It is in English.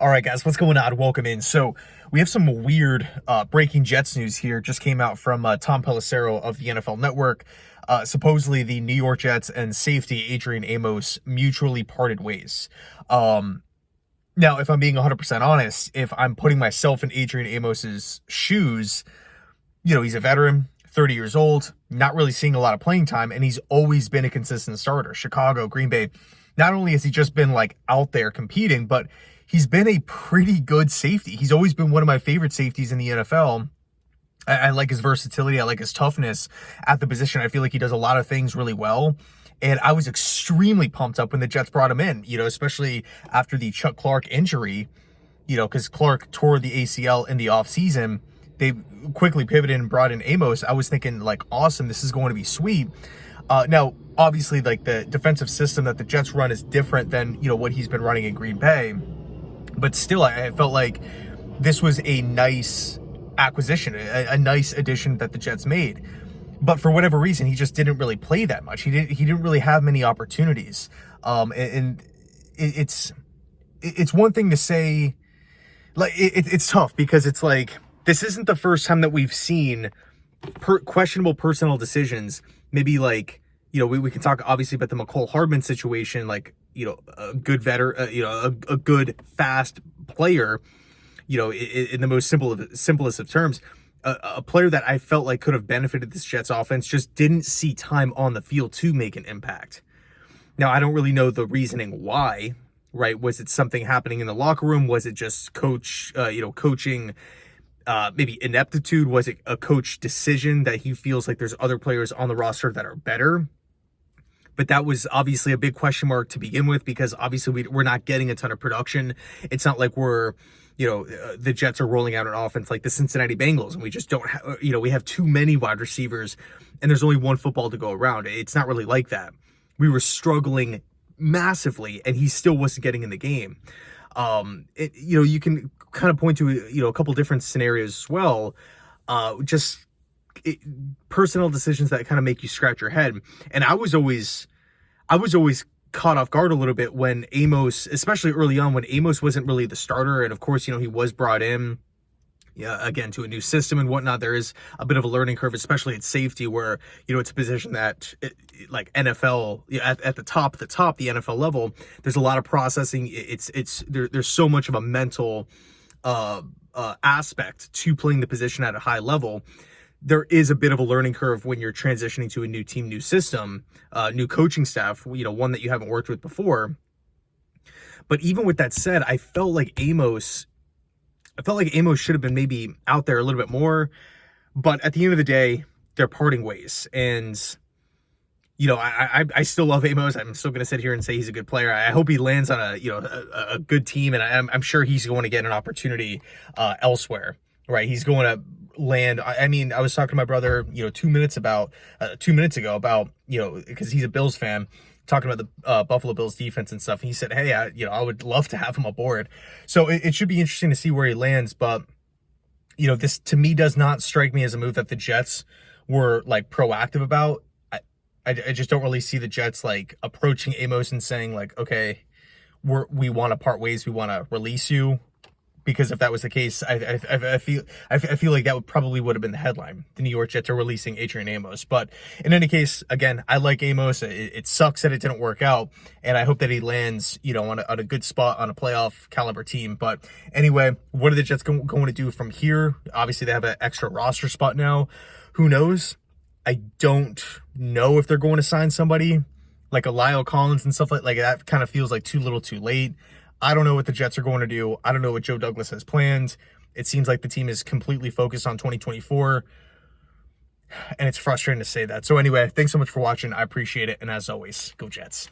All right, guys, what's going on? Welcome in. So we have some weird breaking Jets news here. Just came out from Tom Pelissero of the NFL Network. Supposedly, the New York Jets and safety Adrian Amos mutually parted ways. Now, if I'm being 100% honest, if I'm putting myself in Adrian Amos's shoes, you know, he's a veteran, 30 years old, not really seeing a lot of playing time, and he's always been a consistent starter. Chicago, Green Bay, not only has he just been like out there competing, but he's been a pretty good safety. He's always been one of my favorite safeties in the NFL. I like his versatility. I like his toughness at the position. I feel like he does a lot of things really well. And I was extremely pumped up when the Jets brought him in, you know, especially after the Chuck Clark injury, you know, because Clark tore the ACL in the offseason. They quickly pivoted and brought in Amos. I was thinking, like, awesome, this is going to be sweet. Now, obviously, like, the defensive system that the Jets run is different than, you know, what he's been running in Green Bay. But still, I felt like this was a nice acquisition, a nice addition that the Jets made. But for whatever reason, he just didn't really play that much. He didn't really have many opportunities. And it's one thing to say, like, it's tough because it's like, this isn't the first time that we've seen questionable personnel decisions. Maybe, like, you know, we can talk obviously about the McCole Hardman situation, like, you know, a good veteran, you know, a good fast player, you know, in the most simplest of terms. A player that I felt like could have benefited this Jets offense just didn't see time on the field to make an impact. Now, I don't really know the reasoning why, right? Was it something happening in the locker room? Was it just coaching, maybe ineptitude? Was it a coach decision that he feels like there's other players on the roster that are better? But that was obviously a big question mark to begin with, because obviously we're not getting a ton of production. It's not like we're, you know, the Jets are rolling out an offense like the Cincinnati Bengals, and we just don't have, you know, we have too many wide receivers and there's only one football to go around. It's not really like that. We were struggling massively and he still wasn't getting in the game. You know, you can kind of point to, you know, a couple different scenarios as well. Personnel decisions that kind of make you scratch your head. And I was always caught off guard a little bit when Amos, especially early on, when Amos wasn't really the starter. And of course, you know, he was brought in, again, to a new system and whatnot. There is a bit of a learning curve, especially at safety, where, you know, it's a position that, like NFL, at the top, the NFL level, there's a lot of processing. There's so much of a mental aspect to playing the position at a high level. There is a bit of a learning curve when you're transitioning to a new team, new system, new coaching staff, you know, one that you haven't worked with before. But even with that said, I felt like Amos should have been maybe out there a little bit more. But at the end of the day, they're parting ways. And, you know, I still love Amos. I'm still going to sit here and say he's a good player. I hope he lands on a good team, and I'm sure he's going to get an opportunity elsewhere, right? He's going to land. I mean, I was talking to my brother, you know, 2 minutes ago about, you know, because he's a Bills fan, talking about the Buffalo Bills defense and stuff. And he said, hey, I would love to have him aboard. So it should be interesting to see where he lands. But, you know, this to me does not strike me as a move that the Jets were like proactive about. I just don't really see the Jets like approaching Amos and saying like, okay, we want to part ways. We want to release you. Because if that was the case, I feel like that would have been the headline. The New York Jets are releasing Adrian Amos. But in any case, again, I like Amos. It sucks that it didn't work out, and I hope that he lands, you know, on a good spot on a playoff caliber team. But anyway, what are the Jets going to do from here? Obviously, they have an extra roster spot now. Who knows? I don't know if they're going to sign somebody like a Lyle Collins and stuff like that. Kind of feels like too little, too late. I don't know what the Jets are going to do. I don't know what Joe Douglas has planned. It seems like the team is completely focused on 2024, and it's frustrating to say that. So anyway, thanks so much for watching. I appreciate it, and as always, go Jets.